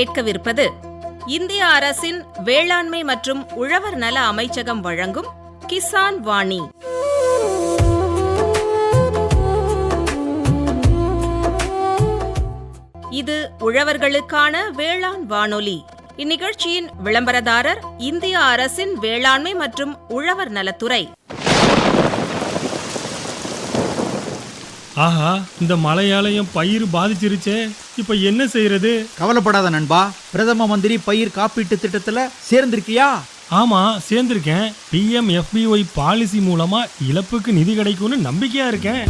கேட்கவிருப்பது இந்திய அரசின் வேளாண்மை மற்றும் உழவர் நல அமைச்சகம் வழங்கும் கிசான் வாணி. இது உழவர்களுக்கான வேளாண் வானொலி. இந்நிகழ்ச்சியின் விளம்பரதாரர் இந்திய அரசின் வேளாண்மை மற்றும் உழவர் நலத்துறை. ஆஹா, இந்த மழையாலையும் பயிர் பாதிச்சிருச்சே, இப்ப என்ன செய்யறது? கவலைப்படாத நண்பா, பிரதம மந்திரி பயிர் காப்பீட்டு திட்டத்துல சேர்ந்திருக்கியா? ஆமா, சேர்ந்திருக்கேன். PMFBY பாலிசி மூலமா இழப்புக்கு நிதி கிடைக்கும்னு நம்பிக்கையா இருக்கேன்.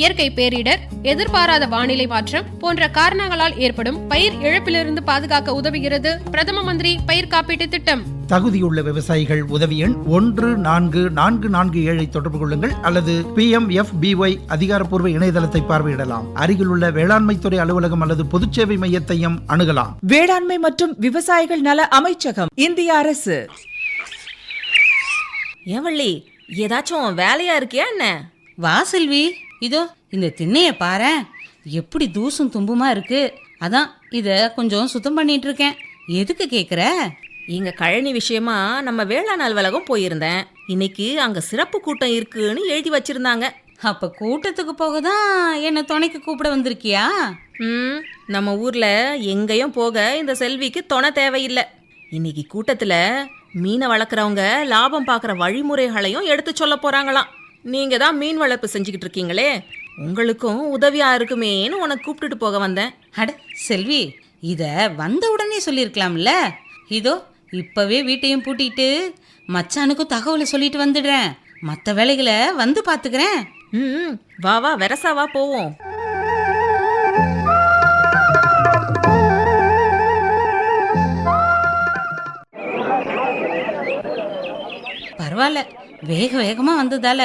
இயற்கை பேரிடர், எதிர்பாராத வானிலை மாற்றம் போன்ற காரணங்களால் ஏற்படும் பயிர் இழப்பிலிருந்து பாதுகாக்க உதவுகிறது பிரதம மந்திரி பயிர் காப்பீட்டு திட்டம். தகுதியுள்ள விவசாயிகள் உதவி எண் 14447 தொடர்பு கொள்ளுங்கள் அல்லது PMFBY அதிகாரப்பூர்வ இணையதளத்தை பார்வையிடலாம். அருகிலுள்ள வேளாண்மை துறை அலுவலகம் அல்லது பொதுச்சேவை மையத்தையும் அணுகலாம். வேளாண்மை மற்றும் விவசாயிகள் நல அமைச்சகம், இந்திய அரசு. ஏவள்ளி, ஏதாச்சும் வேலையா இருக்கியா என்ன? வா செல்வி, இதோ இந்த திண்ணைய பாரேன், எப்படி தூசும் தும்புமா இருக்கு. அதான் இத கொஞ்சம் சுத்தம் பண்ணிட்டு இருக்கேன். எதுக்கு கேக்குற? இங்க கழனி விஷயமா நம்ம வேளாண் அலுவலகம் போயிருந்தேன். இன்னைக்கு அங்க சிறப்பு கூட்டம் இருக்குன்னு எழுதி வச்சிருந்தாங்க. அப்ப கூட்டத்துக்கு போக தான் என்ன துணைக்கு கூப்பிட வந்திருக்கியா? நம்ம ஊர்ல எங்கேயும் போக இந்த செல்விக்கு துணை தேவையில்லை. இன்னைக்கு கூட்டத்துல மீனை வளர்க்குறவங்க லாபம் பார்க்குற வழிமுறைகளையும் எடுத்து சொல்ல போறாங்களாம். நீங்க தான் மீன் வளர்ப்பு செஞ்சுக்கிட்டு இருக்கீங்களே, உங்களுக்கும் உதவியா இருக்குமேன்னு உனக்கு கூப்பிட்டுட்டு போக வந்தேன். அட செல்வி, இத வந்த உடனே சொல்லியிருக்கலாம்ல. இதோ இப்பவே வீட்டையும் பூட்டிட்டு மச்சானுக்கும் தகவலை சொல்லிட்டு வந்துடுறேன். மற்ற வேலைகளை வந்து பாத்துக்கிறேன். வா வா, வெரசாவா போவோம். பரவாயில்ல, வேக வேகமா வந்ததால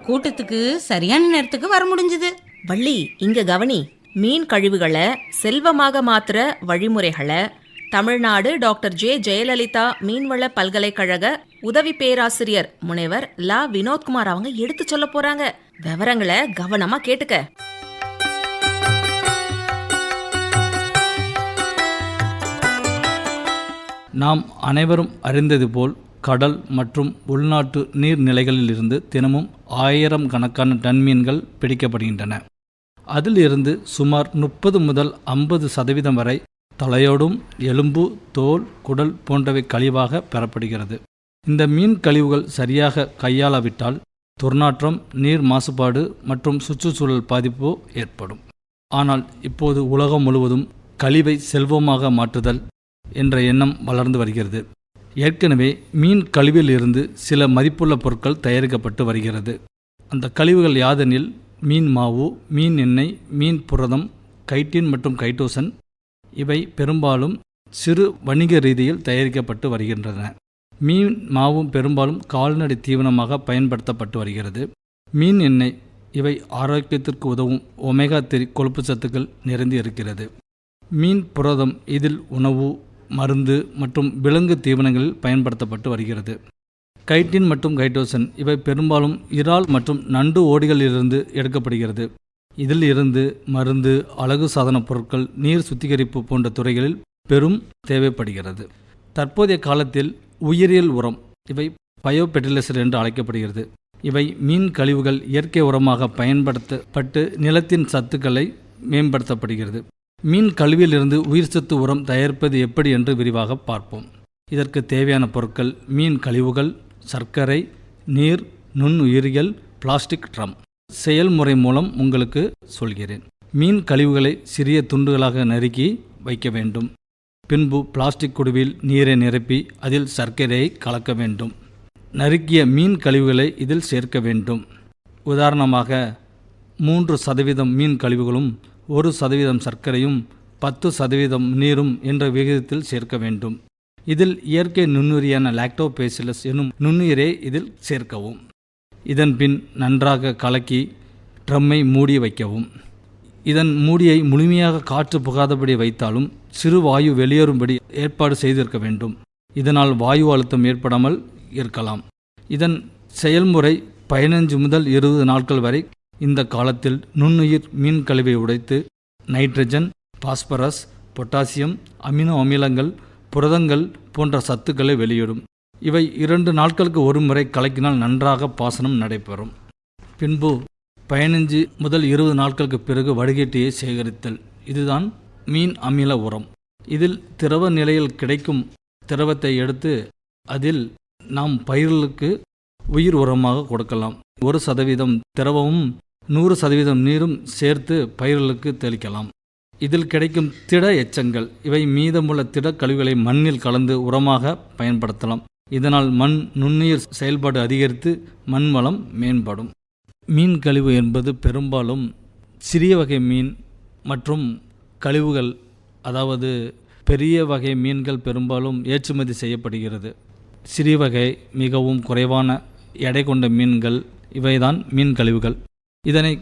கூட்டத்துக்கு சரியான நேரத்துக்கு வர முடிஞ்சது. வள்ளி, இங்க கவனி. மீன் கழிவுகளை செல்வமாக மாத்துற வழிமுறைகளை தமிழ்நாடு டாக்டர் J. ஜெயலலிதா மீன்வள பல்கலைக்கழக உதவி பேராசிரியர் முனைவர் லா. வினோத்குமார் அவங்க எடுத்து சொல்ல போறாங்க. விவரங்களை கவனமா கேட்டுக்க. நாம் அனைவரும் அறிந்தது போல் கடல் மற்றும் உள்நாட்டு நீர்நிலைகளிலிருந்து தினமும் 1000 கணக்கான டன் மீன்கள் பிடிக்கப்படுகின்றன. அதிலிருந்து சுமார் 30 முதல் 50% வரை தலையோடும் எலும்பு, தோல், குடல் போன்றவை கழிவாக பெறப்படுகிறது. இந்த மீன் கழிவுகள் சரியாக கையாளாவிட்டால் துர்நாற்றம், நீர் மாசுபாடு மற்றும் சுற்றுச்சூழல் பாதிப்பு ஏற்படும். ஆனால் இப்போது உலகம் முழுவதும் கழிவை செல்வமாக மாற்றுதல் என்ற எண்ணம் வளர்ந்து வருகிறது. ஏற்கனவே மீன் கழிவில் இருந்து சில மதிப்புள்ள பொருட்கள் தயாரிக்கப்பட்டு வருகிறது. அந்த கழிவுகள் யாதெனில் மீன் மாவு, மீன் எண்ணெய், மீன் புரதம், கைட்டின் மற்றும் கைட்டோசன். இவை பெரும்பாலும் சிறு வணிக ரீதியில் தயாரிக்கப்பட்டு வருகின்றன. மீன் மாவும் பெரும்பாலும் கால்நடை தீவனமாக பயன்படுத்தப்பட்டு வருகிறது. மீன் எண்ணெய், இவை ஆரோக்கியத்திற்கு உதவும் ஒமேகா 3 கொழுப்பு சத்துக்கள் நிறைந்து இருக்கிறது. மீன் புரதம், இதில் உணவு, மருந்து மற்றும் விலங்கு தீவனங்களில் பயன்படுத்தப்பட்டு வருகிறது. கைட்டின் மற்றும் கைட்டோசன், இவை பெரும்பாலும் இறால் மற்றும் நண்டு ஓடிகளிலிருந்து எடுக்கப்படுகிறது. இதில் இருந்து மருந்து, அழகு சாதன பொருட்கள், நீர் சுத்திகரிப்பு போன்ற துறைகளில் பெரும் தேவைப்படுகிறது. தற்போதைய காலத்தில் உயிரியல் உரம், இவை பயோ ஃபெர்டிலைசர் என்று அழைக்கப்படுகிறது. இவை மீன் கழிவுகள் இயற்கை உரமாக பயன்படுத்தப்பட்டு நிலத்தின் சத்துக்களை மேம்படுத்தப்படுகிறது. மீன் கழிவிலிருந்து உயிர் சத்து உரம் தயாரிப்பது எப்படி என்று விரிவாக பார்ப்போம். இதற்கு தேவையான பொருட்கள் மீன் கழிவுகள், சர்க்கரை, நீர், நுண்ணுயிரிகள், பிளாஸ்டிக் ட்ரம். செயல்முறை மூலம் உங்களுக்கு சொல்கிறேன். மீன் கழிவுகளை சிறிய துண்டுகளாக நறுக்கி வைக்க வேண்டும். பின்பு பிளாஸ்டிக் குடுவில் நீரை நிரப்பி அதில் சர்க்கரையை கலக்க வேண்டும். நறுக்கிய மீன் கழிவுகளை இதில் சேர்க்க வேண்டும். உதாரணமாக 3% மீன் கழிவுகளும் 1% சர்க்கரையும் 10% நீரும் என்ற விகிதத்தில் சேர்க்க வேண்டும். இதில் இயற்கை நுண்ணுயிரியான லாக்டோபேசிலஸ் எனும் நுண்ணுயிரை இதில் சேர்க்கவும். இதன் பின் நன்றாக கலக்கி ட்ரம்மை மூடி வைக்கவும். இதன் மூடியை முழுமையாக காற்று புகாதபடி வைத்தாலும் சிறு வாயு வெளியேறும்படி ஏற்பாடு செய்திருக்க வேண்டும். இதனால் வாயு அழுத்தம் ஏற்படாமல் இருக்கலாம். இதன் செயல்முறை 15 முதல் 20 நாட்கள் வரை. இந்த காலத்தில் நுண்ணுயிர் மீன் கழிவை உடைத்து நைட்ரஜன், பாஸ்பரஸ், பொட்டாசியம், அமினோ அமிலங்கள், புரதங்கள் போன்ற சத்துக்களை வெளியிடும். இவை 2 நாட்களுக்கு ஒரு முறை கலக்கினால் நன்றாக பாசனம் நடைபெறும். பின்பு 15 முதல் 20 நாட்களுக்கு பிறகு வடிகட்டியை சேகரித்தல். இதுதான் மீன் அமில உரம். இதில் திரவ நிலையில் கிடைக்கும் திரவத்தை எடுத்து அதில் நாம் பயிர்களுக்கு உயிர் உரமாக கொடுக்கலாம். 1% திரவமும் 100% நீரும் சேர்த்து பயிர்களுக்கு தெளிக்கலாம். இதில் கிடைக்கும் திட எச்சங்கள், இவை மீதமுள்ள திட கழிவுகளை மண்ணில் கலந்து உரமாக பயன்படுத்தலாம். இதனால் மண் நுண்ணுயிர் செயல்பாடு அதிகரித்து மண் வளம் மேம்படும். மீன் கழிவு என்பது பெரும்பாலும் சிறிய வகை மீன் மற்றும் கழிவுகள், அதாவது பெரிய வகை மீன்கள் பெரும்பாலும் ஏற்றுமதி செய்யப்படுகிறது. சிறிய வகை மிகவும் குறைவான எடை கொண்ட மீன்கள் இவைதான் மீன் கழிவுகள். இதனை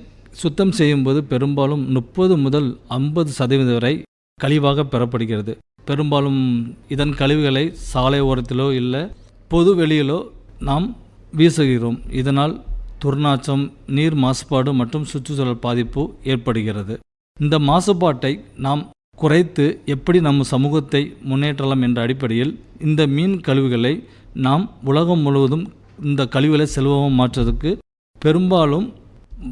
சுத்தம் செய்யும்போது பெரும்பாலும் 30 முதல் 50% வரை கழிவாக பெறப்படுகிறது. பெரும்பாலும் இதன் கழிவுகளை சாலை ஓரத்திலோ இல்லை பொது வெளியிலோ நாம் வீசுகிறோம். இதனால் துர்நாற்றம், நீர் மாசுபாடு மற்றும் சுற்றுச்சூழல் பாதிப்பு ஏற்படுகிறது. இந்த மாசுபாட்டை நாம் குறைத்து எப்படி நம்ம சமூகத்தை முன்னேற்றலாம் என்ற அடிப்படையில் இந்த மீன் கழிவுகளை நாம் உலகம் முழுவதும் இந்த கழிவுகளை செல்வமாக மாற்றுவதற்கு பெரும்பாலும்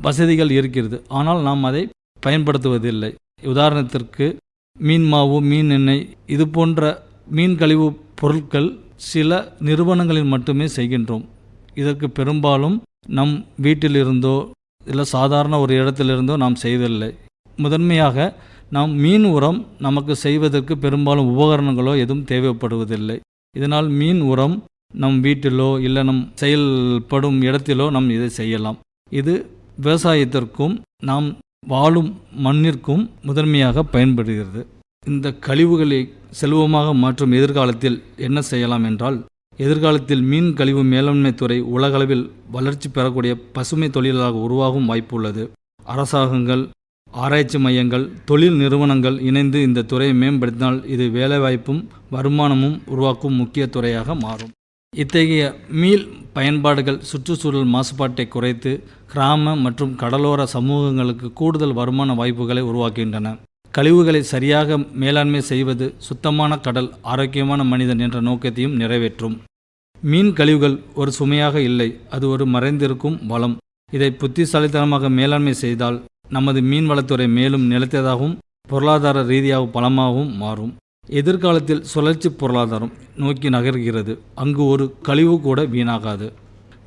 வசதிகள் இருக்கிறது. ஆனால் நாம் அதை பயன்படுத்துவதில்லை. உதாரணத்திற்கு மீன் மாவு, மீன் எண்ணெய், இது போன்ற மீன் கழிவு பொருட்கள் சில நிறுவனங்களில் மட்டுமே செய்கின்றோம். இதற்கு பெரும்பாலும் நம் வீட்டிலிருந்தோ இல்லை சாதாரண ஒரு இடத்திலிருந்தோ நாம் செய்வதில்லை. முதன்மையாக நாம் மீன் உரம் நமக்கு செய்வதற்கு பெரும்பாலும் உபகரணங்களோ எதுவும் தேவைப்படுவதில்லை. இதனால் மீன் உரம் நம் வீட்டிலோ இல்லை நம் செயல்படும் இடத்திலோ நாம் இதை செய்யலாம். இது விவசாயத்திற்கும் நாம் வாழும் மண்ணிற்கும் முதன்மையாக பயன்படுகிறது. இந்த கழிவுகளை செல்வமாக மாற்றும் எதிர்காலத்தில் என்ன செய்யலாம் என்றால், எதிர்காலத்தில் மீன் கழிவு மேலாண்மை துறை உலகளவில் வளர்ச்சி பெறக்கூடிய பசுமை தொழிலாக உருவாகும் வாய்ப்பு உள்ளது. அரசாங்கங்கள், ஆராய்ச்சி மையங்கள், தொழில் நிறுவனங்கள் இணைந்து இந்த துறையை மேம்படுத்தினால் இது வேலைவாய்ப்பும் வருமானமும் உருவாக்கும் முக்கிய துறையாக மாறும். இத்தகைய மீள் பயன்பாடுகள் சுற்றுச்சூழல் மாசுபாட்டை குறைத்து கிராம மற்றும் கடலோர சமூகங்களுக்கு கூடுதல் வருமான வாய்ப்புகளை உருவாக்குகின்றன. கழிவுகளை சரியாக மேலாண்மை செய்வது சுத்தமான கடல், ஆரோக்கியமான மனிதன் என்ற நோக்கத்தையும் நிறைவேற்றும். மீன் கழிவுகள் ஒரு சுமையாக இல்லை, அது ஒரு மறைந்திருக்கும் வளம். இதை புத்திசாலித்தனமாக மேலாண்மை செய்தால் நமது மீன்வளத்துறை மேலும் நிலைத்ததாகவும் பொருளாதார ரீதியாக பலமாகவும் மாறும். எதிர்காலத்தில் சுழற்சி பொருளாதாரம் நோக்கி நகர்கிறது. அங்கு ஒரு கழிவு கூட வீணாகாது.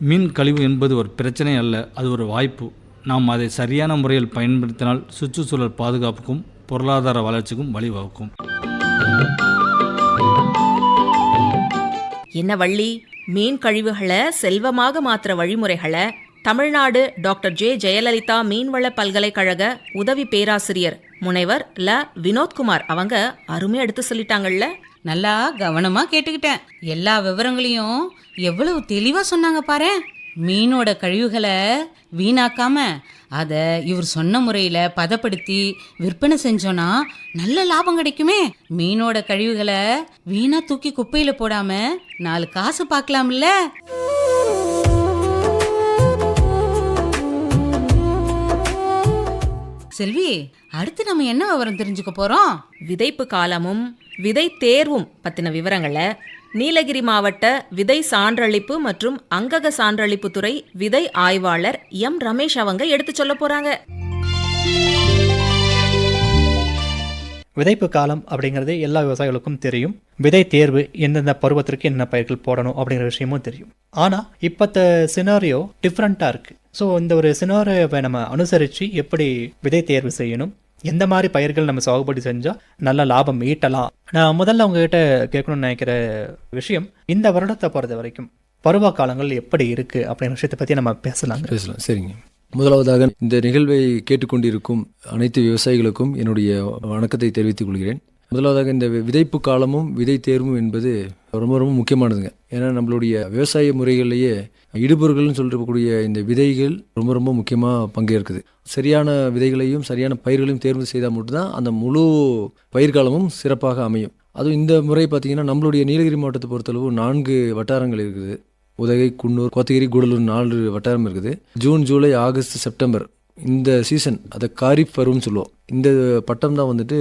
மீன் கழிவு என்பது ஒரு பிரச்சனை அல்ல, அது ஒரு வாய்ப்பு. நாம் அதை சரியான முறையில் பயன்படுத்தினால் சுற்றுச்சூழல் பாதுகாப்புக்கும் பொருளாதார வளர்ச்சிக்கும் வழிவகுக்கும். என்ன வள்ளி, மீன் கழிவுகளை செல்வமாக மாற்ற வழிமுறைகளை தமிழ்நாடு டாக்டர் ஜே ஜெயலலிதா மீன்வள பல்கலைக்கழக உதவி பேராசிரியர் முனைவர் ல வினோத்குமார் அவங்க அருமையா எடுத்து சொல்லிட்டாங்கல்ல. நல்லா கவனமா கேட்டுக்கிட்டேன். எல்லா விவரங்களையும் எவ்வளவு தெளிவா சொன்னாங்க பாரு. மீனோட கழிவுகளை வீணாக்காம அதை இவர் சொன்ன முறையில பதப்படுத்தி விற்பனை செஞ்சோன்னா நல்ல லாபம் கிடைக்குமே. மீனோட கழிவுகளை வீணா தூக்கி குப்பையில போடாம 4 காசு பார்க்கலாம்ல. செல்வி, அடுத்து நம்ம என்ன விவரம் தெரிஞ்சுக்க போறோம்? விதைப்பு காலமும் விதை தேர்வும் பத்தின விவரங்களை நீலகிரி மாவட்ட விதை சான்றளிப்பு மற்றும் அங்கக சான்றளிப்பு துறை விதை ஆய்வாளர் எம் ரமேஷ் அவங்க எடுத்து சொல்ல போறாங்க. விதைப்பு காலம் அப்படிங்கிறது எல்லா விவசாயிகளுக்கும் தெரியும். விதை தேர்வு, எந்தெந்த பருவத்திற்கு என்ன பயிர்கள் போடணும் அப்படிங்கிற விஷயமும் தெரியும். ஆனால் இப்போத்த சினாரியோ டிஃப்ரெண்ட்டாக இருக்குது. ஸோ இந்த ஒரு சினாரியோவை நம்ம அனுசரித்து எப்படி விதை தேர்வு செய்யணும், எந்த மாதிரி பயிர்கள் நம்ம சாகுபடி செஞ்சால் நல்ல லாபம் ஈட்டலாம். நான் முதல்ல உங்ககிட்ட கேட்கணும்னு நினைக்கிற விஷயம், இந்த வருடத்தை பொறுத்த வரைக்கும் பருவ காலங்கள் எப்படி இருக்குது அப்படிங்கிற விஷயத்தை பற்றி நம்ம பேசலாம். சரிங்க. முதலாவதாக இந்த நிகழ்வை கேட்டுக்கொண்டிருக்கும் அனைத்து விவசாயிகளுக்கும் என்னுடைய வணக்கத்தை தெரிவித்துக் கொள்கிறேன். முதலாவதாக இந்த விதைப்பு காலமும் விதை தேர்வும் என்பது ரொம்ப ரொம்ப முக்கியமானதுங்க. ஏன்னா நம்மளுடைய விவசாய முறைகள்லேயே இடுபொருள்கள்னு சொல்லக்கூடிய இந்த விதைகள் ரொம்ப ரொம்ப முக்கியமாக பங்கேற்குது. சரியான விதைகளையும் சரியான பயிர்களையும் தேர்வு செய்தால் மட்டும்தான் அந்த முழு பயிர்காலமும் சிறப்பாக அமையும். அதுவும் இந்த முறை பார்த்திங்கன்னா நம்மளுடைய நீலகிரி மாவட்டத்தை பொறுத்தளவு 4 வட்டாரங்கள் இருக்குது. உதகை, குன்னூர், கோத்தகிரி, கூடலூர் 4 வட்டாரம் இருக்குது. ஜூன், ஜூலை, ஆகஸ்ட், செப்டம்பர் இந்த சீசன் அதை காரிஃப் பருவம்னு சொல்லுவோம். இந்த பட்டம் தான் வந்துட்டு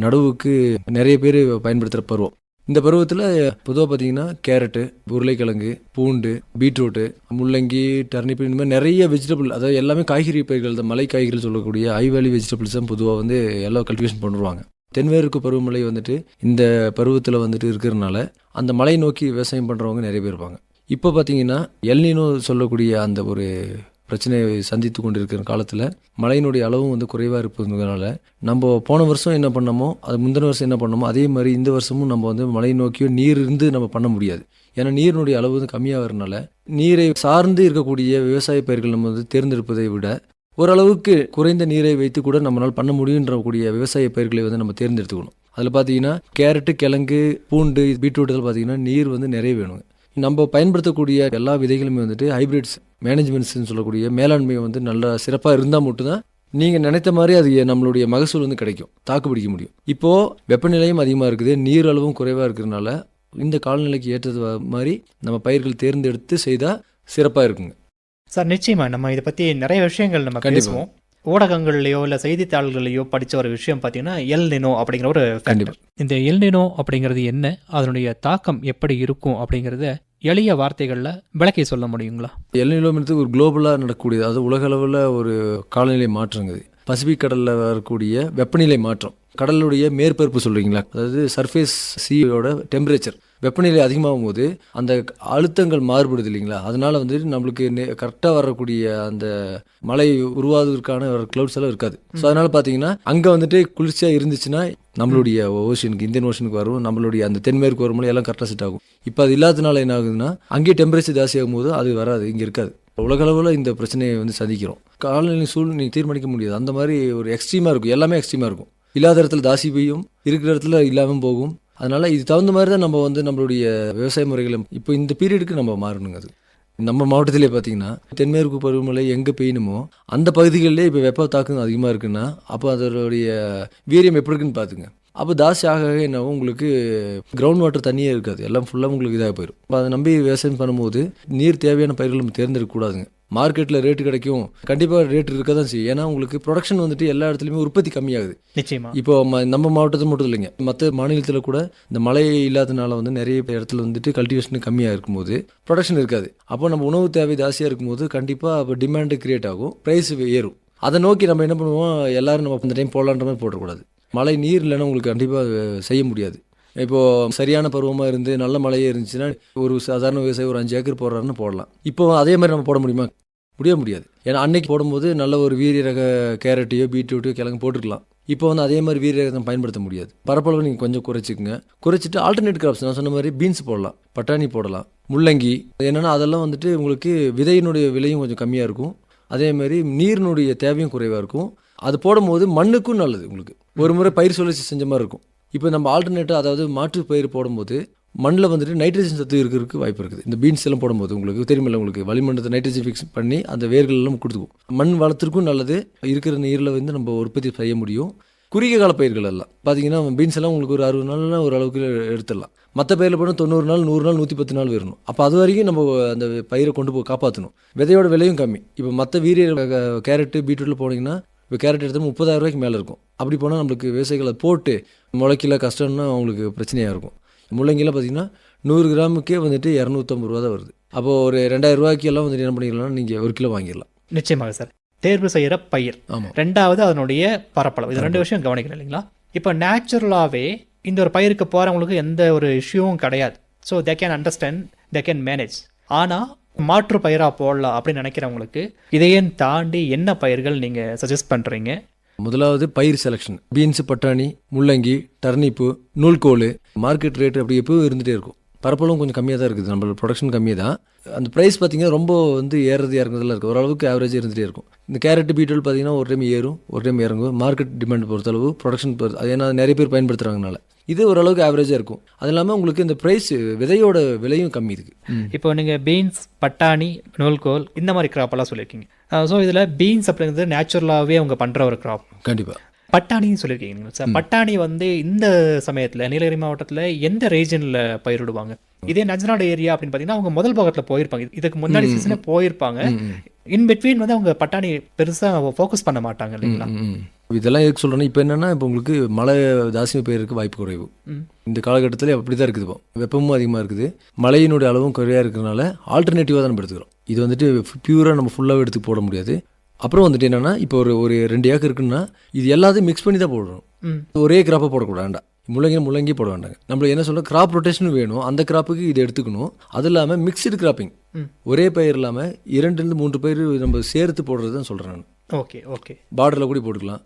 நடவுக்கு நிறைய பேர் பயன்படுத்துகிற பருவம். இந்த பருவத்தில் பொதுவாக பார்த்தீங்கன்னா கேரட்டு, உருளைக்கிழங்கு, பூண்டு, பீட்ரூட்டு, முள்ளங்கி, டர்னிப், இந்த மாதிரி நிறைய வெஜிடபிள், அதாவது எல்லாமே காய்கறி பயிர்கள் தான். மலை காய்கறிகள் சொல்லக்கூடிய ஹை வேல்யூ வெஜிடபிள்ஸ் தான் பொதுவாக வந்து எல்லாம் கல்டிவேஷன் பண்ணுவாங்க. தென்மேற்கு பருவமழை வந்துட்டு இந்த பருவத்தில் வந்துட்டு இருக்கிறதுனால அந்த மலை நோக்கி விவசாயம் பண்ணுறவங்க நிறைய பேர் இருப்பாங்க. இப்போ பார்த்தீங்கன்னா எல்னினோ சொல்லக்கூடிய அந்த ஒரு பிரச்சனையை சந்தித்து கொண்டு இருக்கிற காலத்தில் மழையினுடைய அளவும் வந்து குறைவாக இருப்பதுனால நம்ம போன வருஷம் என்ன பண்ணோமோ அது முந்தின வருஷம் என்ன பண்ணோமோ அதே மாதிரி இந்த வருஷமும் நம்ம வந்து மழை நோக்கியோ நீர் இருந்து நம்ம பண்ண முடியாது. ஏன்னா நீரினுடைய அளவு வந்து கம்மியாகிறதுனால நீரை சார்ந்து இருக்கக்கூடிய விவசாய பயிர்கள் நம்ம வந்து தேர்ந்தெடுப்பதை விட ஓரளவுக்கு குறைந்த நீரை வைத்து கூட நம்மளால் பண்ண முடியுன்றக்கூடிய விவசாய பயிர்களை வந்து நம்ம தேர்ந்தெடுத்துக்கணும். அதில் பார்த்தீங்கன்னா கேரட்டு, கிழங்கு, பூண்டு, பீட்ரூட் இதில் பார்த்தீங்கன்னா நீர் வந்து நிறைய வேணுங்க. நம்ம பயன்படுத்தக்கூடிய எல்லா விதைகளுமே வந்துட்டு ஹைபிரிட்ஸ் மேனேஜ்மெண்ட்ஸ்ன்னு சொல்லக்கூடிய மேலாண்மையை வந்து நல்லா சிறப்பாக இருந்தால் மட்டும்தான் நீங்கள் நினைத்த மாதிரி அது நம்மளுடைய மகசூல் வந்து கிடைக்கும், தாக்கு பிடிக்க முடியும். இப்போது வெப்பநிலையும் அதிகமாக இருக்குது, நீர் அளவும் குறைவாக இருக்கிறதுனால இந்த காலநிலைக்கு ஏற்றது மாதிரி நம்ம பயிர்கள் தேர்ந்தெடுத்து செய்தால் சிறப்பாக இருக்குங்க. சார் நிச்சயமா நம்ம இதை பற்றி நிறைய விஷயங்கள் நம்ம பேசுவோம். ஊடகங்கள்லையோ இல்லை செய்தித்தாள்கள்லையோ படித்த ஒரு விஷயம் பார்த்தீங்கன்னா எல் நினோ அப்படிங்கிற ஒரு கண்டிப்பாக. இந்த எல் நினோ அப்படிங்கிறது என்ன, அதனுடைய தாக்கம் எப்படி இருக்கும் அப்படிங்கிறத எளிய வார்த்தைகளில் விளக்கி சொல்ல முடியுங்களா? எல் நினோன்றது ஒரு குளோபலாக நடக்கக்கூடியது, அது உலக அளவில் ஒரு காலநிலை மாற்றங்குது. பசிபிக் கடலில் வரக்கூடிய வெப்பநிலை மாற்றம், கடலுடைய மேற்பரப்பு சொல்கிறீங்களா, அதாவது சர்ஃபேஸ் சீயோட டெம்பரேச்சர் வெப்பநிலை அதிகமாகும் போது அந்த அழுத்தங்கள் மாறுபடுது இல்லைங்களா, அதனால வந்து நம்மளுக்கு கரெக்டாக வரக்கூடிய அந்த மழை உருவாவதற்கான கிளவுட்ஸ் எல்லாம் இருக்காது. ஸோ அதனால பார்த்தீங்கன்னா அங்கே வந்துட்டு குளிர்ச்சியாக இருந்துச்சுன்னா நம்மளுடைய ஓஷனுக்கு, இந்தியன் ஓஷனுக்கு வரும், நம்மளுடைய அந்த தென்மேற்கு வரும்போது எல்லாம் கரெக்டாக செட் ஆகும். இப்போ அது இல்லாததுனால என்ன ஆகுதுன்னா அங்கேயே டெம்பரேச்சர் ஜாஸ்தியாகும் போது அது வராது, இங்கே இருக்காது. உலகளவில் இந்த பிரச்சனையை வந்து சந்திக்கிறோம். காலநிலை சூழ்நிலை தீர்மானிக்க முடியாது, அந்த மாதிரி ஒரு எக்ஸ்ட்ரீமாக இருக்கும், எல்லாமே எக்ஸ்ட்ரீமாக இருக்கும். இல்லாத இடத்துல தாசி பெய்யும், இருக்கிற இடத்துல இல்லாமல் போகும். அதனால் இது தகுந்த மாதிரி தான் நம்ம வந்து நம்மளுடைய விவசாய முறைகளை இப்போ இந்த பீரியடுக்கு நம்ம மாறணுங்க. அது நம்ம மாவட்டத்திலே பார்த்தீங்கன்னா தென்மேற்கு பருவமழை எங்கே பெய்யணுமோ அந்த பகுதிகளிலே இப்போ வெப்ப தாக்கம் அதிகமாக இருக்குன்னா அப்போ அதனுடைய வீரியம் எப்படி இருக்குன்னு பார்த்துங்க. அப்போ தாசி ஆக என்ன உங்களுக்கு கிரவுண்ட் வாட்டர் தண்ணியே இருக்காது, எல்லாம் ஃபுல்லாக உங்களுக்கு இதாக போயிடும். அப்போ அதை நம்பி விவசாயம் பண்ணும்போது நீர் தேவையான பயிர்கள் நம்ம தேர்ந்தெடுக்கக்கூடாதுங்க. மார்க்கெட்டில் ரேட்டு கிடைக்கும், கண்டிப்பாக ரேட் இருக்க தான் செய்யும். ஏன்னா உங்களுக்கு ப்ரொடக்ஷன் வந்துட்டு எல்லா இடத்துலையுமே உற்பத்தி கம்மியாகுது. நிச்சயமா இப்போ நம்ம மாவட்டத்தில் மட்டும் இல்லைங்க, மற்ற மாநிலத்தில் கூட இந்த மழை இல்லாததுனால வந்து நிறைய இடத்துல வந்துட்டு கல்டிவேஷன் கம்மியாக இருக்கும்போது ப்ரொடக்ஷன் இருக்காது. அப்போ நம்ம உணவு தேவை ஜாஸ்தியாக இருக்கும்போது கண்டிப்பாக அப்போ டிமாண்டு கிரியேட் ஆகும், ப்ரைஸ் ஏறும். அதை நோக்கி நம்ம என்ன பண்ணுவோம், எல்லாரும் நம்ம இந்த டைம் போடலான்ற மாதிரி போடக்கூடாது. மழை நீர் இல்லைன்னா உங்களுக்கு கண்டிப்பாக செய்ய முடியாது. இப்போது சரியான பருவமாக இருந்து நல்ல மழையே இருந்துச்சுன்னா ஒரு சாதாரண விவசாயி ஒரு 5 ஏக்கர் போடுறாருன்னு போடலாம். இப்போ அதே மாதிரி நம்ம போட முடியுமா? முடியாது. ஏன்னா அன்னைக்கு போடும்போது நல்ல ஒரு வீரிய ரக கேரட்டையோ பீட்ரூட்டையோ கிழங்கு போட்டுருக்கலாம். இப்போ வந்து அதே மாதிரி வீரிய ரகத்தை பயன்படுத்த முடியாது. பரப்பளவு நீங்கள் கொஞ்சம் குறைச்சிட்டு ஆல்டர்னேட் கிராப்ஸ் நான் சொன்ன மாதிரி பீன்ஸ் போடலாம், பட்டாணி போடலாம், முள்ளங்கி. என்னென்னா அதெல்லாம் வந்துட்டு உங்களுக்கு விதையினுடைய விலையும் கொஞ்சம் கம்மியாக இருக்கும், அதே மாதிரி நீரினுடைய தேவையும் குறைவாக இருக்கும். அது போடும்போது மண்ணுக்கும் நல்லது, உங்களுக்கு ஒரு முறை பயிர் சுழற்சி செஞ்ச மாதிரி இருக்கும். இப்போ நம்ம ஆல்டர்னேட்டாக அதாவது மாற்று பயிர் போடும்போது மண்ணில் வந்துட்டு நைட்ரஜன் சத்து இருக்கிறதுக்கு வாய்ப்பு இருக்குது. இந்த பீன்ஸ் எல்லாம் போடும்போது உங்களுக்கு தெரியுமில்ல, உங்களுக்கு வளிமண்டலத்தை நைட்ரஜன் ஃபிக்ஸ் பண்ணி அந்த வேர்கள் எல்லாம் கொடுத்துக்கும். மண் வளத்திற்கும் நல்லது, இருக்கிற நீரில் வந்து நம்ம உற்பத்தி செய்ய முடியும். குறுகிய கால பயிர்கள் எல்லாம் பார்த்தீங்கன்னா பீன்ஸ் எல்லாம் உங்களுக்கு ஒரு 60 நாள்னா ஒரு அளவுக்கு எடுத்துடலாம். மற்ற பயிரில் போனால் 90 நாள், 100 நாள், 110 நாள் வரணும். அப்போ அது வரைக்கும் நம்ம அந்த பயிரை கொண்டு போய் காப்பாற்றணும். விதையோட விலையும் கம்மி. இப்போ மற்ற வீரிய கேரட்டு பீட்ரூட்டில் போனீங்கன்னா இப்போ கேரட் எடுத்தால் 30,000 ரூபாய்க்கு மேலே இருக்கும். அப்படி போனால் நம்மளுக்கு விவசாயிகளை போட்டு முளைக்கல கஷ்டம்னா அவங்களுக்கு பிரச்சனையாக இருக்கும். முள்ளங்கிலாம் பார்த்தீங்கன்னா 100 கிராமுக்கே வந்துட்டு 250 ரூபா தான் வருது. அப்போது ஒரு 2000 ரூபாய்க்கு எல்லாம் வந்துட்டு என்ன பண்ணிக்கலாம்னா நீங்கள் 1 கிலோ வாங்கிடலாம். நிச்சயமாக சார். தேர்வு செய்கிற பயிர், ஆமாம், ரெண்டாவது அதனுடைய பரப்பளவு, இது 2 விஷயம் கவனிக்கணும் இல்லைங்களா? இப்போ நேச்சுரலாகவே இந்த ஒரு பயிருக்கு போகிறவங்களுக்கு எந்த ஒரு இஷ்யூவும் கிடையாது. So they can understand, they can manage. ஆனால் மாற்று பயிராக போடலாம் அப்படின்னு நினைக்கிறவங்களுக்கு இதையும் தாண்டி என்ன பயிர்கள் நீங்கள் சஜஸ்ட் பண்ணுறீங்க? முதலாவது பயிர் செலெக்ஷன். பீன்ஸு, பட்டாணி, முள்ளங்கி, டர்னிப்பு, நூல்கோல். மார்க்கெட் ரேட் அப்படி எப்பவும் இருந்துகிட்டே இருக்கும். பரப்பளவும் கொஞ்சம் கம்மியாக தான் இருக்குது, நம்மளோட ப்ரொடக்ஷன் கம்மியாக தான். அந்த ப்ரைஸ் பார்த்தீங்கன்னா ரொம்ப வந்து ஏறது இறங்குறதுலாம் இருக்குது, ஓரளவுக்கு ஆவரேஜ் இருந்துகிட்டே இருக்கும். இந்த கேரட்டு பீட்ரூட் பார்த்தீங்கன்னா ஒரு டைம் ஏறும், ஒரு டைம் இறங்கும். மார்க்கெட் டிமாண்ட் பொறுத்தளவு ப்ரொடக்ஷன் அது ஏன்னா நிறைய பேர் பயன்படுத்துகிறாங்கனால இது ஓரளவுக்கு ஆவரேஜாக இருக்கும். அது இல்லாமல் உங்களுக்கு இந்த ப்ரைஸ் விதையோட விலையும் கம்மி இருக்குது. இப்போ நீங்கள் பீன்ஸ், பட்டாணி, நூல்கோல் இந்த மாதிரி கிராப்பெல்லாம் சொல்லியிருக்கீங்க. ஸோ இதில் பீன்ஸ் அப்படிங்கிறது நேச்சுரலாகவே அவங்க பண்ணுற ஒரு கிராப். கண்டிப்பாக பட்டாணின்னு சொல்லியிருக்கீங்க சார். பட்டாணி வந்து இந்த சமயத்தில் நீலகிரி மாவட்டத்தில் எந்த ரீஜனில் பயிரிடுவாங்க? இதே நஞ்சநாடு ஏரியா அப்படின்னு பார்த்தீங்கன்னா அவங்க முதல் பாகத்தில் போயிருப்பாங்க, இதுக்கு முன்னாடி சீசனே போயிருப்பாங்க. இன் பிட்வீன் வந்து அவங்க பட்டாணி பெருசாக ஃபோக்கஸ் பண்ண மாட்டாங்க இல்லைங்களா? இதெல்லாம் எதுக்கு சொல்கிறேன்னா, இப்போ என்னென்னா இப்போ உங்களுக்கு மழை ஜாஸ்தியாக பெய்யறதுக்கு வாய்ப்பு குறைவு. இந்த காலகட்டத்தில் அப்படி தான் இருக்குது. இப்போ வெப்பமும் அதிகமாக இருக்குது, மழையினுடைய அளவும் குறையாக இருக்கிறதுனால ஆல்டர்னேட்டிவாக தான் நம்ம எடுத்துக்கிறோம். இது வந்துட்டு பியூராக நம்ம ஃபுல்லாகவே எடுத்து போட முடியாது. அப்புறம் வந்துட்டு என்னென்னா, இப்போ ஒரு 2 ஏக்கர் இருக்குன்னா இது எல்லாத்தையும் மிக்ஸ் பண்ணி தான் போடுறோம். ஒரே கிராப்பை போடக்கூடாது, முள்ளங்கி போட வேண்டாங்க. நம்மளுக்கு என்ன சொல்ல, கிராப் ரொட்டேஷன் வேணும், அந்த கிராப்புக்கு இது எடுத்துக்கணும். அது இல்லாமல் மிக்சடு கிராப்பிங், ஒரே பயிர் இல்லாமல் 2-3 பயிர் நம்ம சேர்த்து போடுறது தான் சொல்கிறேன் நான். Okay okay. பார்டரில் கூட போட்டுக்கலாம்.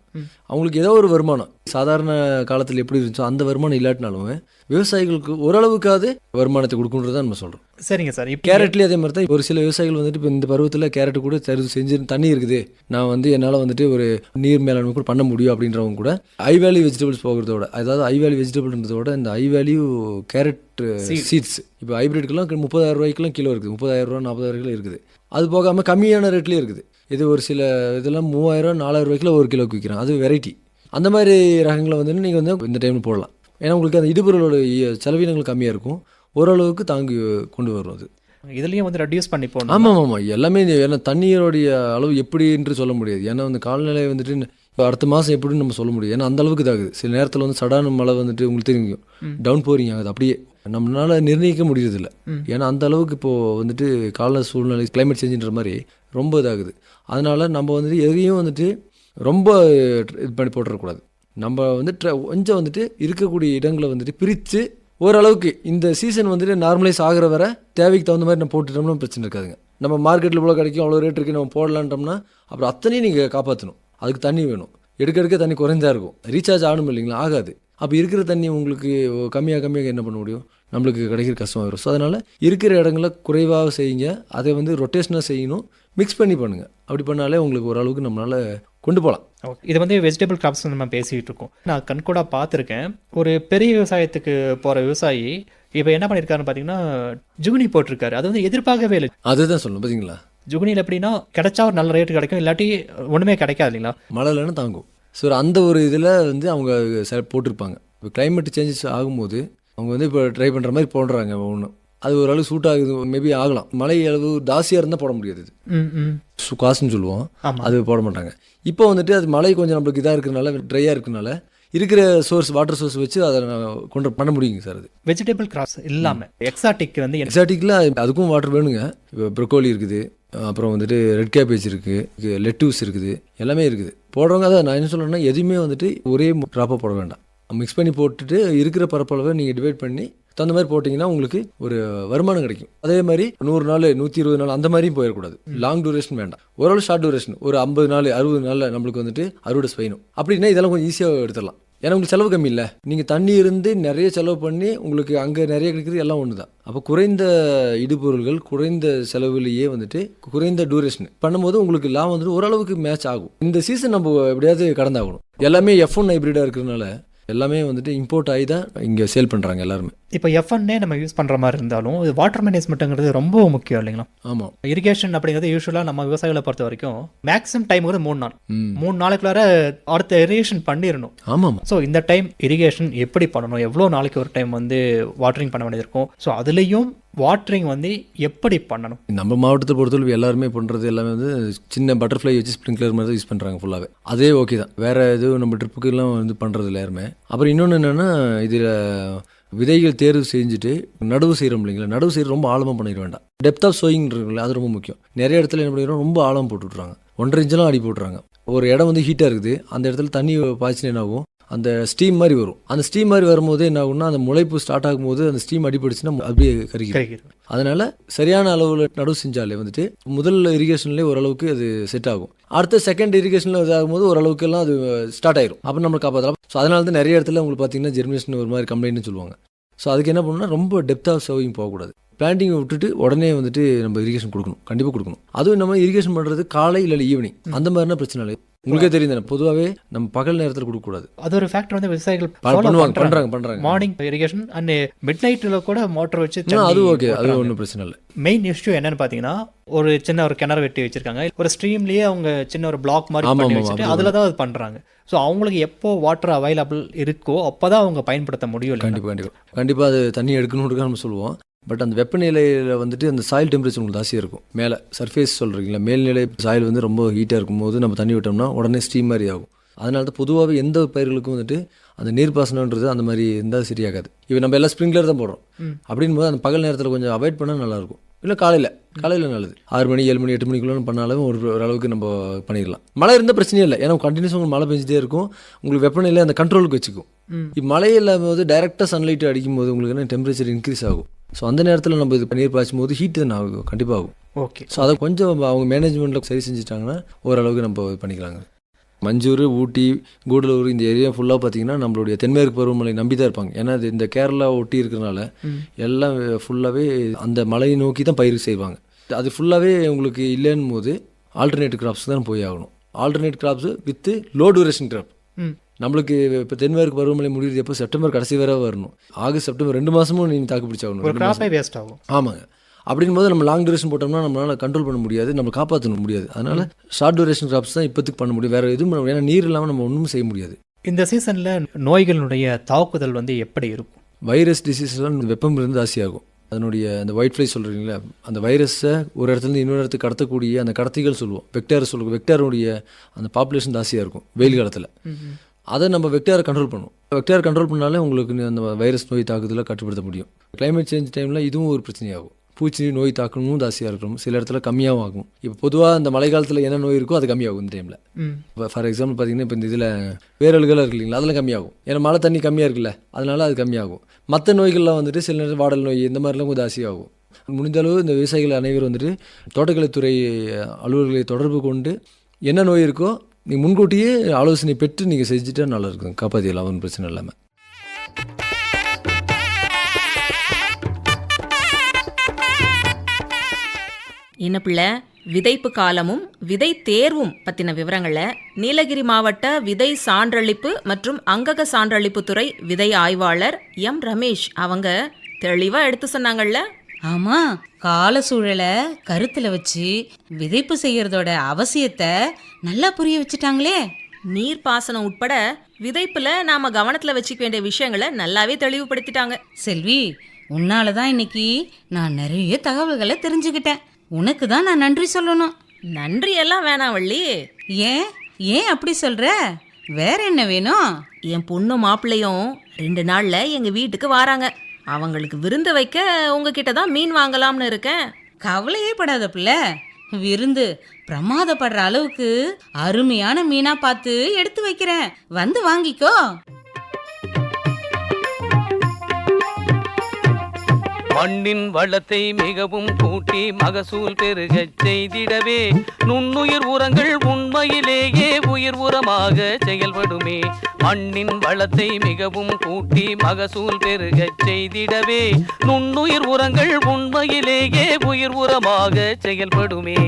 அவங்களுக்கு ஏதோ ஒரு வருமானம் சாதாரண காலத்தில் எப்படி இருந்துச்சோ அந்த வருமானம் இல்லாட்டினாலும் விவசாயிகளுக்கு ஓரளவுக்காவது வருமானத்தை கொடுக்குன்றதான் நம்ம சொல்கிறோம். சரிங்க சார். இப்போ கேரட்லேயே அதே மாதிரி தான். ஒரு சில விவசாயிகள் வந்துட்டு இப்போ இந்த பருவத்தில் கேரட் கூட செஞ்சு தண்ணி இருக்குது, நான் வந்து என்னால் வந்துட்டு ஒரு நீர் மேலாண்மை கூட பண்ண முடியும் அப்படின்றவங்க கூட ஹை வேல்யூ வெஜிடபிள்ஸ் போகிறதோட, அதாவது ஹை வேல்யூ வெஜிடபிள்ன்றதோட இந்த ஹை வேல்யூ கேரட் சீட்ஸ் இப்போ ஹைப்ரிட்கெல்லாம் 30,000 ரூபாய்க்குலாம் கிலோ இருக்குது, 30,000 ரூபா 40,000 கிலோ இருக்குது. அது போகாமல் கம்மியான ரேட்லேயே இருக்குது. இது ஒரு சில இதெல்லாம் 3,000 4,000 ரூபாய்க்குள்ள ஒரு கிலோக்கு விற்கிறான், அது வெரைட்டி. அந்த மாதிரி ரகங்களை வந்து நீங்கள் வந்து இந்த டைமில் போடலாம். ஏன்னா உங்களுக்கு அந்த இடுபொருளோட செலவினங்கள் கம்மியாக இருக்கும், ஓரளவுக்கு தாங்கி கொண்டு வரும். அது இதுலேயும் வந்து ரெடியூஸ் பண்ணி போகணும். ஆமாம் எல்லாமே. ஏன்னா தண்ணீரோடைய அளவு எப்படி என்று சொல்ல முடியாது. ஏன்னா வந்து காலநிலை வந்துட்டு இப்போ அடுத்த மாதம் எப்படின்னு நம்ம சொல்ல முடியும். ஏன்னா அந்த அளவுக்கு இதாகுது. சில நேரத்தில் வந்து சடான மழை வந்துட்டு உங்களுக்கு தெரியும், டவுன் போரிங் ஆகுது, அப்படியே நம்மளால நிர்ணயிக்க முடியறதில்ல. ஏன்னா அந்த அளவுக்கு இப்போது வந்துட்டு கால சூழ்நிலை கிளைமேட் சேஞ்சுன்ற மாதிரி ரொம்ப இதாகுது. அதனால் நம்ம வந்துட்டு எதையும் வந்துட்டு ரொம்ப இது பண்ணி போட்டுறக்கூடாது. நம்ம வந்து கொஞ்சம் வந்துட்டு இருக்கக்கூடிய இடங்களை வந்துட்டு பிரித்து ஓரளவுக்கு இந்த சீசன் வந்துட்டு நார்மலைஸ் ஆகிற வரை தேவைக்கு தகுந்த மாதிரி நம்ம போட்டுட்டோம்னா பிரச்சனை இருக்காதுங்க. நம்ம மார்க்கெட்டில் இவ்வளோ கிடைக்கும், அவ்வளோ ரேட் இருக்குது, நம்ம போடலான்றோம்னா அப்புறம் அத்தனையும் நீங்கள் காப்பாற்றணும். அதுக்கு தண்ணி வேணும், எடுக்க தண்ணி குறைஞ்சா இருக்கும், ரீசார்ஜ் ஆகணும் இல்லைங்களா, ஆகாது. அப்போ இருக்கிற தண்ணி உங்களுக்கு கம்மியாக என்ன பண்ண முடியும், நம்மளுக்கு கிடைக்கிற கஷ்டமாக வரும். ஸோ அதனால் இருக்கிற இடங்களை குறைவாக செய்யுங்க, அதை வந்து ரொட்டேஷனாக செய்யணும், மிக்ஸ் பண்ணி பண்ணுங்கள். அப்படி பண்ணாலே உங்களுக்கு ஓரளவுக்கு நம்மளால் கொண்டு போகலாம். ஓகே. இது வந்து வெஜிடபிள் கிராப்ஸ் நம்ம பேசிகிட்டு இருக்கோம். நான் கண்கூடா பார்த்துருக்கேன். ஒரு பெரிய விவசாயத்துக்கு போகிற விவசாயி இப்போ என்ன பண்ணியிருக்காருன்னு பார்த்தீங்கன்னா ஜுகுனி போட்டிருக்காரு. அது வந்து எதிர்பார்க்கவே இல்லை. அதுதான் சொல்லணும் பார்த்தீங்களா. ஜுகுனியில் எப்படின்னா கிடைச்சா ஒரு நல்ல ரேட்டு கிடைக்கும், இல்லாட்டி ஒன்றுமே கிடைக்காது இல்லைங்களா. மழை இல்லைன்னா தாங்கும். ஸோ அந்த ஒரு இதில் வந்து அவங்க போட்டிருப்பாங்க. இப்போ கிளைமேட் சேஞ்சஸ் ஆகும்போது அவங்க வந்து இப்போ ட்ரை பண்ணுற மாதிரி போடுறாங்க. ஒன்று அது ஓரளவு சூட் ஆகுது, மேபி ஆகலாம். மழை அளவு ஜாஸ்தியாக இருந்தால் போட முடியாது, இது காசுன்னு சொல்லுவோம், அது போட மாட்டாங்க. இப்போ வந்துட்டு அது மழை கொஞ்சம் நம்மளுக்கு இதாக இருக்கிறனால, ட்ரையாக இருக்கிறனால இருக்கிற சோர்ஸ், வாட்டர் சோர்ஸ் வச்சு அதை கொண்டு பண்ண முடியுங்க சார். அது வெஜிடபிள் கிராப்ஸ் இல்லாமல் எக்ஸாட்டிக் வந்து எக்ஸாட்டிக்கில் அதுக்கும் வாட்டர் வேணுங்க. இப்போ ப்ரொக்கோலி இருக்குது, அப்புறம் வந்துட்டு ரெட் கேபேஜ் இருக்குது, லெட்டூஸ் இருக்குது, எல்லாமே இருக்குது. போடுறவங்க அதை நான் என்ன சொல்கிறேன்னா, எதுவுமே வந்துட்டு ஒரே க்ராப்பாக போட வேண்டாம். மிக்ஸ் பண்ணி போட்டுட்டு இருக்கிற பரப்பளவை நீங்கள் டிவைட் பண்ணி தகுந்த மாதிரி போட்டிங்கன்னா உங்களுக்கு ஒரு வருமானம் கிடைக்கும். அதே மாதிரி 100 நாள் 120 நாள் அந்த மாதிரியும் போயிடக்கூடாது. லாங் டூரேஷன் வேண்டாம், ஓரளவு ஷார்ட் டூரேஷன், ஒரு 50 நாள் 60 நாளில் நம்மளுக்கு வந்துட்டு அறுவடை செய்யணும். அப்படின்னா இதெல்லாம் கொஞ்சம் ஈஸியாக எடுத்துடலாம். ஏன்னா உங்களுக்கு செலவு கம்மி இல்லை, நீங்கள் தண்ணி இருந்து நிறைய செலவு பண்ணி உங்களுக்கு அங்கே நிறைய கிடைக்கிறது எல்லாம் ஒன்று தான். அப்போ குறைந்த இடுபொருள்கள், குறைந்த செலவுலேயே வந்துட்டு குறைந்த டூரேஷன் பண்ணும்போது உங்களுக்கு லாபம் வந்துட்டு ஓரளவுக்கு மேட்ச் ஆகும். இந்த சீசன் நம்ம எப்படியாவது கடந்தாகணும். எல்லாமே F1 ஹைப்ரிடாக இருக்கிறதுனால எல்லாமே வந்துட்டு இம்போர்ட் ஆகி தான் இங்கே சேல் பண்ணுறாங்க எல்லாருமே. இப்போ F1 நம்ம யூஸ் பண்ணுற மாதிரி இருந்தாலும் வாட்டர் மேனேஜ்மெண்ட்டுங்கிறது ரொம்ப முக்கியம் இல்லைங்களா. ஆமாம். இரிகேஷன் அப்படிங்கிறது யூஸ்வலாக நம்ம விவசாயிகளை பொறுத்த வரைக்கும் மேக்ஸிமம் டைம் வந்து 3 நாள், 3 நாளைக்குள்ளார அடுத்த இரிகேஷன் பண்ணிடணும். ஆமாம். ஸோ இந்த டைம் இரிகேஷன் எப்படி பண்ணணும், எவ்வளோ நாளைக்கு ஒரு டைம் வந்து வாட்டரிங் பண்ண வேண்டியது இருக்கும். ஸோ அதுலேயும் வாட்டரிங் வந்து எப்படி பண்ணணும். நம்ம மாவட்டத்தை பொறுத்தவரை எல்லாருமே பண்ணுறது எல்லாமே வந்து சின்ன பட்டர்ஃப்ளை வச்சு ஸ்ப்ரிங்க்லர் மாதிரி தான் யூஸ் பண்ணுறாங்க ஃபுல்லாகவே. அதே ஓகே தான், வேறு எதுவும் நம்ம ட்ரிப்புக்கெல்லாம் வந்து பண்ணுறது இல்லை யாருமே. அப்புறம் இன்னொன்று என்னென்னா, இதில் விதைகள் தேர்வு செஞ்சுட்டு நடவு செய்கிறோம் இல்லைங்களா, நடவு செய்கிற ரொம்ப ஆழமாக பண்ணிட வேண்டாம். டெப்த் ஆஃப் சோயிங்கிறீங்களா, அது ரொம்ப முக்கியம். நிறைய இடத்துல என்ன பண்ணிக்கிறோம், ரொம்ப ஆழம் போட்டு விட்றாங்க, 1.5 இன்ச்செல்லாம் அடி போட்டுறாங்க. ஒரு இடம் வந்து ஹீட்டாக இருக்குது, அந்த இடத்துல தண்ணி பாய்ச்சினா என்ன ஆகும், அந்த ஸ்டீம் மாதிரி வரும். அந்த ஸ்டீம் மாதிரி வரும்போது என்ன ஆகும்னா, அந்த முளைப்பு ஸ்டார்ட் ஆகும்போது அந்த ஸ்டீம் அடிபடுச்சுன்னா அப்படியே கருகிடும். அதனால சரியான அளவில் நடவு செஞ்சாலே வந்துட்டு முதல் இரிகேஷன்லேயே ஓரளவுக்கு அது செட் ஆகும். அடுத்த செகண்ட் இரிகேஷனில் இதாகும்போது ஓரளவுக்கு எல்லாம் அது ஸ்டார்ட் ஆயிரும். அப்போ நம்ம காப்பாற்றலாம். ஸோ அதனால தான் நிறைய இடத்துல உங்களுக்கு பார்த்தீங்கன்னா ஜெர்மினேஷன் ஒரு மாதிரி கம்ப்ளைண்ட்னு சொல்லுவாங்க. ஸோ அதுக்கு என்ன பண்ணணும்னா, ரொம்ப டெப்த் ஆஃப் சர்விங் போகக்கூடாது. பிளான்டிங்கை விட்டுட்டு உடனே வந்துட்டு நம்ம இரிகேஷன் கொடுக்கணும், கண்டிப்பாக கொடுக்கணும். அதுவும் நம்ம இரிகேஷன் பண்ணுறது காலை இல்லை ஈவினிங் அந்த மாதிரினா பிரச்சனை இல்லை. உங்களுக்கே தெரியும் தானே, பொதுவாகவே நம்ம பகல் நேரத்தில் கொடுக்கக்கூடாது. அது ஒரு ஃபேக்டர் வந்து விவசாயிகள் பண்றாங்க. இரிகேஷன் அண்ட் மிட் நைட்ல கூட மோட்டர் வச்சு அது ஓகே, அது ஒன்றும் பிரச்சனை இல்லை. மெயின் இஷ்யூ என்னன்னு பாத்தீங்கன்னா, ஒரு சின்ன ஒரு கிணறு வெட்டி வச்சிருக்காங்க, ஒரு ஸ்ட்ரீம்லயே அவங்க சின்ன ஒரு பிளாக் மாதிரி பண்ணி வச்சுட்டு அதுல தான் அது பண்றாங்க. ஸோ அவங்களுக்கு எப்போ வாட்டர் அவைலபிள் இருக்கோ அப்போதான் அவங்க பயன்படுத்த முடியும். கண்டிப்பாக அது தண்ணி எடுக்கணும்னு நம்ம சொல்லுவோம். பட் அந்த வெப்பநிலையில் வந்துட்டு அந்த சாயில் டெம்பரேச்சர் உங்களுக்கு ஜாஸ்தியாக இருக்கும். மேலே சர்ஃபேஸ் சொல்கிறீங்களா, மேல்நிலை சாயில் வந்து ரொம்ப ஹீட்டாக இருக்கும்போது நம்ம தண்ணி விட்டோம்னா உடனே ஸ்டீம் மாதிரி ஆகும். அதனால தான் பொதுவாகவே எந்த பயிர்களுக்கும் வந்துட்டு அந்த நீர்ப்பாசனன்றது அந்த மாதிரி இருந்தால் சரியாகாது. இப்போ நம்ம எல்லாம் ஸ்ப்ரிங்க்லர் தான் போடுறோம். அப்படின் போது அந்த பகல் நேரத்தில் கொஞ்சம் அவாய்ட் பண்ணால் நல்லாயிருக்கும். இல்லை காலையில் நல்லது, 6 மணி 7 மணி 8 மணிக்குள்ளே பண்ணாலும் ஓரளவுக்கு நம்ம பண்ணிடலாம். மழை இருந்தால் பிரச்சனையே இல்லை, ஏன்னா கண்டினியூஸ் உங்களுக்கு மழை பெஞ்சிட்டே இருக்கும், உங்களுக்கு வெப்பநிலை அந்த கண்ட்ரோலுக்கு வச்சுக்கும். இப்போ மழை இல்லாமல் போது டைரெக்டாக சன்லைட் அடிக்கும் போது உங்களுக்கு என்ன டெம்பரேச்சர் இன்க்ரீஸ் ஆகும். ஸோ அந்த நேரத்தில் நம்ம இது நீர் பாய்ச்சும் போது ஹீட் தான் ஆகும், கண்டிப்பாக ஆகும். ஓகே, ஸோ அதை கொஞ்சம் அவங்க மேனேஜ்மெண்ட்டில் சரி செஞ்சுட்டாங்கன்னா ஓரளவுக்கு நம்ம பண்ணிக்கலாங்க. மஞ்சூர், ஊட்டி, கூடலூர் இந்த ஏரியா ஃபுல்லாக பார்த்தீங்கன்னா நம்மளுடைய தென்மேற்கு பருவமழை நம்பி தான் இருப்பாங்க. ஏன்னா அது இந்த கேரளா ஒட்டி இருக்கிறனால எல்லாம் ஃபுல்லாகவே அந்த மலையை நோக்கி தான் பயிர் செய்வாங்க. அது ஃபுல்லாகவே உங்களுக்கு இல்லைன்னும் போது ஆல்டர்னேட் கிராப்ஸ் தான் போய் ஆகணும். Alternate crops with low duration crop. நம்மளுக்கு இப்போ தென்மேற்கு பருவமழை முடியுது எப்போ, செப்டம்பர் கடைசி வரை வரணும். ஆகஸ்ட் செப்டம்பர் 2 மாதமும் நீங்கள் தாக்கு பிடிச்சாகணும். வேஸ்ட் ஆகும். ஆமாங்க. அப்படின் போது நம்ம லாங் டூரேஷன் போட்டோம்னா நம்மளால் கண்ட்ரோல் பண்ண முடியாது, நம்ம காப்பாற்ற முடியாது. அதனால் ஷார்ட் டூரேஷன் கிராப்ஸ் தான் இப்போதைக்கு பண்ண முடியும், வேறு எதுவும் பண்ண முடியாது. ஏன்னா நீர் இல்லாமல் நம்ம ஒன்றும் செய்ய முடியாது. இந்த சீசனில் நோய்களுடைய தாக்குதல் வந்து எப்படி இருக்கும்? வைரஸ் டிசீஸ்லாம் வெப்பம் இருந்து ஜாஸ்தியாகும். அதனுடைய அந்த ஒயிட் ஃப்ளை சொல்கிறீங்களா, அந்த வைரஸை ஒரு இடத்துலேருந்து இன்னொரு இடத்துக்கு கடத்தக்கூடிய அந்த கடத்திகள் சொல்லுவோம், வெக்டார் சொல்லுவோம். வெக்டாருடைய அந்த பாப்புலேஷன் ஜாஸ்தியாக இருக்கும் வெயில் காலத்தில். அதை நம்ம வெக்டாரை கண்ட்ரோல் பண்ணுவோம். வெக்டார் கண்ட்ரோல் பண்ணாலே உங்களுக்கு அந்த வைரஸ் நோய் தாக்குதலை கட்டுப்படுத்த முடியும். கிளைமேட் சேஞ்ச் டைமில் இதுவும் ஒரு பிரச்சனையாகும். பூச்சி நோய் தாக்கணும் ஜாஸ்தியாக இருக்கும், சில இடத்துல கம்மியாகவும் ஆகும். இப்போ பொதுவாக அந்த மழை காலத்தில் என்ன நோய் இருக்கோ அது கம்மியாகும் இந்த டைமில். இப்போ ஃபார் எக்ஸாம்பிள் பார்த்தீங்கன்னா இப்போ இந்த இதில் வேரல்கள் இருக்கு இல்லைங்களா, அதெல்லாம் கம்மியாகும். ஏன்னா மழை தண்ணி கம்மியாக இருக்குல்ல, அதனால அது கம்மியாகும். மற்ற நோய்கள்லாம் வந்துட்டு சில நேரம் வாடல் நோய் இந்த மாதிரிலாம் கொஞ்சம் ஜாஸ்தியாகும். முடிந்த அளவு இந்த விவசாயிகள் அனைவரும் வந்துட்டு தோட்டக்கலைத்துறை அலுவலர்களை தொடர்பு கொண்டு என்ன நோய் இருக்கோ நீங்கள் முன்கூட்டியே ஆலோசனை பெற்று நீங்கள் செஞ்சுட்டா நல்லா இருக்கும், காப்பாற்றிடலாம், ஒன்றும் பிரச்சனை இல்லாமல். என்ன பிள்ளை, விதைப்பு காலமும் விதை தேர்வும் பற்றின விவரங்களை நீலகிரி மாவட்ட விதை சான்றளிப்பு மற்றும் அங்கக சான்றளிப்பு துறை விதை ஆய்வாளர் எம் ரமேஷ் அவங்க தெளிவாக எடுத்து சொன்னாங்கல்ல. ஆமா, கால சூழலை கருத்துல வச்சு விதைப்பு செய்யறதோட அவசியத்தை நல்லா புரிய வச்சுட்டாங்களே. நீர்ப்பாசனம் உட்பட விதைப்புல நாம கவனத்துல வச்சுக்க வேண்டிய விஷயங்களை நல்லாவே தெளிவுபடுத்திட்டாங்க. செல்வி, உன்னாலதான் இன்னைக்கு நான் நிறைய தகவல்களை தெரிஞ்சுக்கிட்டேன். உனக்கு தான் நான் நன்றி சொல்லணும். நன்றி எல்லாம் வேணாம் வள்ளி. ஏன் ஏன் அப்படி சொல்ற? வேற என்ன வேணும்? என் பொண்ணு மாப்பிள்ளையும் 2 நாள்ல எங்க வீட்டுக்கு வராங்க. அவங்களுக்கு விருந்து வைக்க உங்ககிட்ட தான் மீன் வாங்கலாம்னு இருக்கேன். கவலையே படாத பிள்ளை, விருந்து பிரமாதப்படுற அளவுக்கு அருமையான மீனா பார்த்து எடுத்து வைக்கிறேன், வந்து வாங்கிக்கோ. மண்ணின் வளத்தை மிகவும் கூட்டி மகசூல் பெருகச் செய்திடவே நுண்ணுயிர் உரங்கள் உண்மையிலேயே உயிர் உரமாக செயல்படுமே. மண்ணின் வளத்தை மிகவும் கூட்டி மகசூல் பெருகச் செய்திடவே நுண்ணுயிர் உரங்கள் உண்மையிலேயே உயிர் உரமாக செயல்படுமே.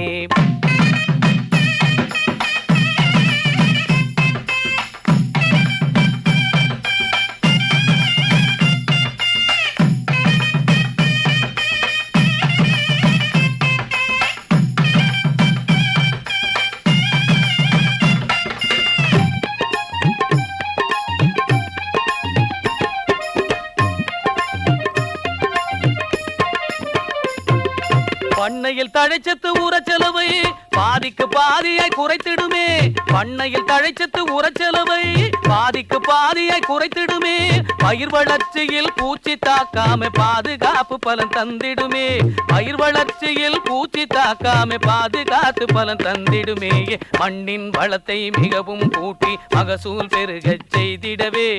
பண்ணையில் தழைச்சத்து உரச்செலவை பாதிக்கு பாதியாய் குறைத்திடுமே. பண்ணையில் தழைச்சத்து உரச்செலவை பாதிக்கு பாதியாய் குறைத்திடுமே. பயிர் வளர்ச்சியில் பூச்சி தாக்காம பாதுகாப்பு பலன் தந்திடுமே. பயிர் வளர்ச்சியில் பூச்சி தாக்காம பாதுகாத்து பலன் தந்திடுமே. மண்ணின் வளத்தை மிகவும் கூட்டி மகசூல் பெருகச் செய்திடவே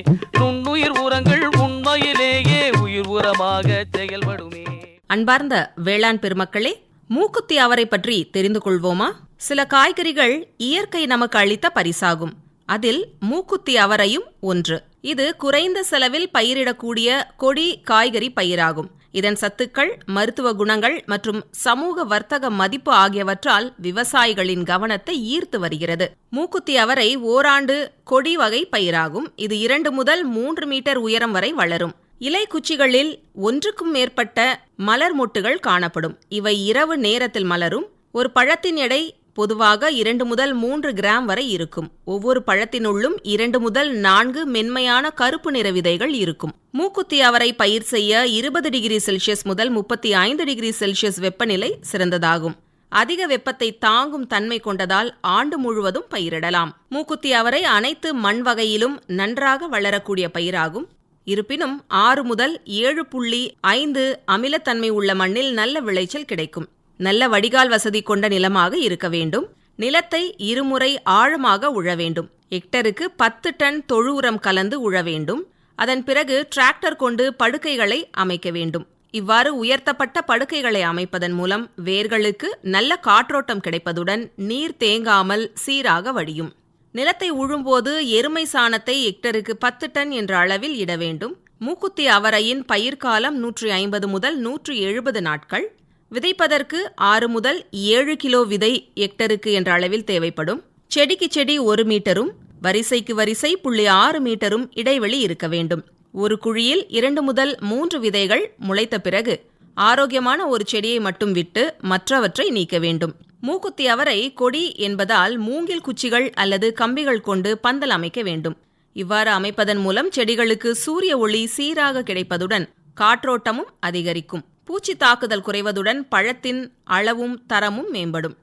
நுண்ணுயிர் உரங்கள் உண்மையிலேயே உயிர் உரமாக செயல்படுமே. அன்பார்ந்த வேளாண் பெருமக்களே, மூக்குத்தி அவரை பற்றி தெரிந்து கொள்வோமா? சில காய்கறிகள் இயற்கை நமக்கு அளித்த பரிசாகும். அதில் மூக்குத்தி அவரையும் ஒன்று. இது குறைந்த செலவில் பயிரிடக்கூடிய கொடி காய்கறி பயிராகும். இதன் சத்துக்கள், மருத்துவ குணங்கள் மற்றும் சமூக வர்த்தக மதிப்பு ஆகியவற்றால் விவசாயிகளின் கவனத்தை ஈர்த்து வருகிறது. மூக்குத்தி அவரை ஓராண்டு கொடி வகை பயிராகும். இது 2 முதல் 3 மீட்டர் உயரம் வரை வளரும். இலை குச்சிகளில் ஒன்றுக்கும் மேற்பட்ட மலர் மொட்டுகள் காணப்படும். இவை இரவு நேரத்தில் மலரும். ஒரு பழத்தின் எடை பொதுவாக 2 முதல் 3 கிராம் வரை இருக்கும். ஒவ்வொரு பழத்தினுள்ளும் 2 முதல் 4 மென்மையான கருப்பு நிற விதைகள் இருக்கும். மூக்குத்தி அவரை பயிர் செய்ய 20 டிகிரி செல்சியஸ் முதல் 35 டிகிரி செல்சியஸ் வெப்பநிலை சிறந்ததாகும். அதிக வெப்பத்தை தாங்கும் தன்மை கொண்டதால் ஆண்டு முழுவதும் பயிரிடலாம். மூக்குத்தி அவரை அனைத்து மண் வகையிலும் நன்றாக வளரக்கூடிய பயிராகும். இருப்பினும் 6 முதல் 7.5 அமிலத்தன்மை உள்ள மண்ணில் நல்ல விளைச்சல் கிடைக்கும். நல்ல வடிகால் வசதி கொண்ட நிலமாக இருக்க வேண்டும். நிலத்தை இருமுறை ஆழமாக உழ வேண்டும். ஹெக்டருக்கு 10 டன் தொழு உரம் கலந்து உழ வேண்டும். அதன் பிறகு டிராக்டர் கொண்டு படுக்கைகளை அமைக்க வேண்டும். இவ்வாறு உயர்த்தப்பட்ட படுக்கைகளை அமைப்பதன் மூலம் வேர்களுக்கு நல்ல காற்றோட்டம் கிடைப்பதுடன் நீர் தேங்காமல் சீராக வடியும். நிலத்தை உழும்போது எருமை சாணத்தை ஹெக்டருக்கு 10 டன் என்ற அளவில் இட வேண்டும். மூக்குத்தி அவரையின் பயிர்காலம் 150 முதல் 170 நாட்கள். விதைப்பதற்கு 6 முதல் 7 கிலோ விதை ஹெக்டருக்கு என்ற அளவில் தேவைப்படும். செடிக்கு செடி 1 மீட்டரும் வரிசைக்கு வரிசை 0.6 மீட்டரும் இடைவெளி இருக்க வேண்டும். ஒரு குழியில் 2 முதல் 3 விதைகள் முளைத்த பிறகு ஆரோக்கியமான ஒரு செடியை மட்டும் விட்டு மற்றவற்றை நீக்க வேண்டும். மூக்குத்தி அவரை கொடி என்பதால் மூங்கில் குச்சிகள் அல்லது கம்பிகள் கொண்டு பந்தல் அமைக்க வேண்டும். இவ்வாறு அமைப்பதன் மூலம் செடிகளுக்கு சூரிய ஒளி சீராக கிடைப்பதுடன் காற்றோட்டமும் அதிகரிக்கும். பூச்சி தாக்குதல் குறைவதுடன் பழத்தின் அளவும் தரமும் மேம்படும்.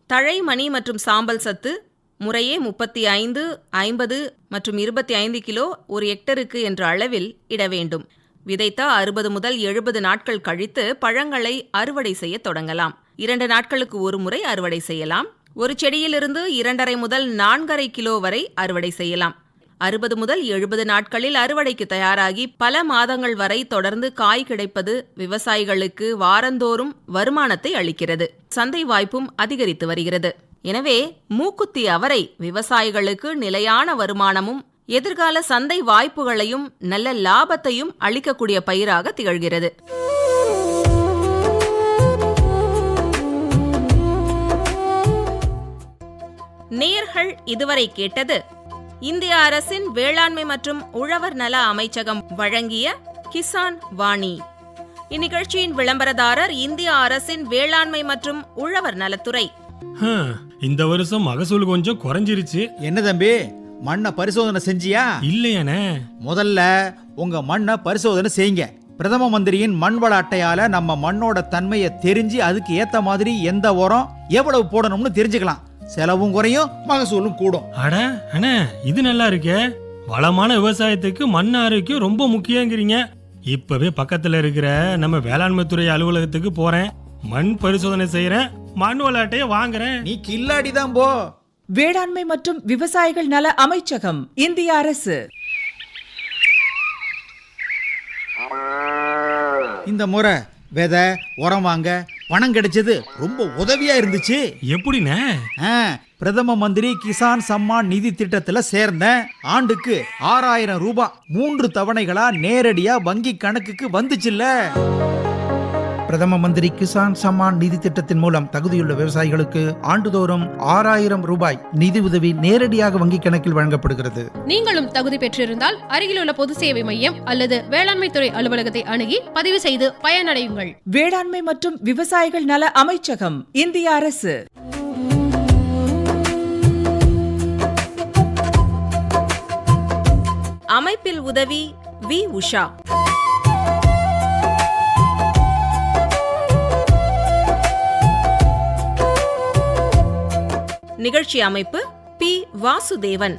தழை, மணி மற்றும் சாம்பல் சத்து முறையே 35, 50 மற்றும் 25 கிலோ ஒரு ஹெக்டருக்கு என்ற அளவில் இட வேண்டும். விதைத்த 60 முதல் 70 நாட்கள் கழித்து பழங்களை அறுவடை செய்ய தொடங்கலாம். 2 நாட்களுக்கு ஒரு முறை அறுவடை செய்யலாம். ஒரு செடியிலிருந்து 2.5 முதல் 4.5 கிலோ வரை அறுவடை செய்யலாம். 60 முதல் 70 நாட்களில் அறுவடைக்கு தயாராகி பல மாதங்கள் வரை தொடர்ந்து காய் கிடைப்பது விவசாயிகளுக்கு வாரந்தோறும் வருமானத்தை அளிக்கிறது. சந்தை வாய்ப்பும் அதிகரித்து வருகிறது. எனவே மூக்குத்தி அவரை விவசாயிகளுக்கு நிலையான வருமானமும் எதிர்கால சந்தை வாய்ப்புகளையும் நல்ல லாபத்தையும் அளிக்கக்கூடிய பயிராக திகழ்கிறது. நேயர்கள் இதுவரை கேட்டது இந்திய அரசின் வேளாண்மை மற்றும் உழவர் நல அமைச்சகம் வழங்கிய கிசான் வாணி. இந்நிகழ்ச்சியின் விளம்பரதாரர் இந்திய அரசின் வேளாண்மை மற்றும் உழவர் நலத்துறை. இந்த வருஷம் மகசூல் கொஞ்சம் குறைஞ்சிருச்சு. என்ன தம்பி, மண்ணை பரிசோதனை செஞ்சியா? இல்லையானே. முதல்ல உங்க மண்ணை பரிசோதனை செய்யுங்க. பிரதம மந்திரியின் மண் வள அட்டையால நம்ம மண்ணோட தன்மையை தெரிஞ்சு அதுக்கு ஏத்த மாதிரி எந்த உரம் எவ்வளவு போடணும்னு தெரிஞ்சுக்கலாம். செலவும் குறையும், மகசூலும் கூடும். அட அண்ணே, இது நல்லா இருக்கே. வளமான விவசாயத்துக்கு மண் ஆரோக்கியம் ரொம்ப முக்கியங்கிறீங்க. இப்பவே பக்கத்துல இருக்கிற நம்ம வேளாண்மை துறை அலுவலகத்துக்கு போறேன். மண் பரிசோதனை செய்யறேன். மண் வள அட்டையை வாங்குறேன். நீ கில்லாடிதான் போ. வேளாண்மை மற்றும் விவசாயிகள் நல அமைச்சகம், இந்திய அரசு. இந்த முறை விதை உரம் வாங்க பணம் கிடைச்சது ரொம்ப உதவியா இருந்துச்சு. எப்படிண்ணே? பிரதம மந்திரி கிசான் சம்மான் நிதி திட்டத்துல சேர்ந்தேன். ஆண்டுக்கு 6000 ரூபாய் 3 தவணைகளா நேரடியா வங்கி கணக்குக்கு வந்துச்சுல்ல. பிரதம மந்திரி கிசான் சம்மான் நிதி திட்டத்தின் மூலம் தகுதியுள்ள விவசாயிகளுக்கு ஆண்டுதோறும் 6000 ரூபாய் நிதி உதவி நேரடியாக வங்கி கணக்கில் வழங்கப்படுகிறது. நீங்களும் தகுதி பெற்றிருந்தால் அருகிலுள்ள பொது சேவை மையம் அல்லது வேளாண்மை துறை அலுவலகத்தை அணுகி பதிவு செய்து பயனடையுங்கள். வேளாண்மை மற்றும் விவசாயிகள் நல அமைச்சகம், இந்திய அரசு. அமைப்பில் உதவி வி. உஷா. நிகழ்ச்சி அமைப்பு பி. வாசுதேவன்.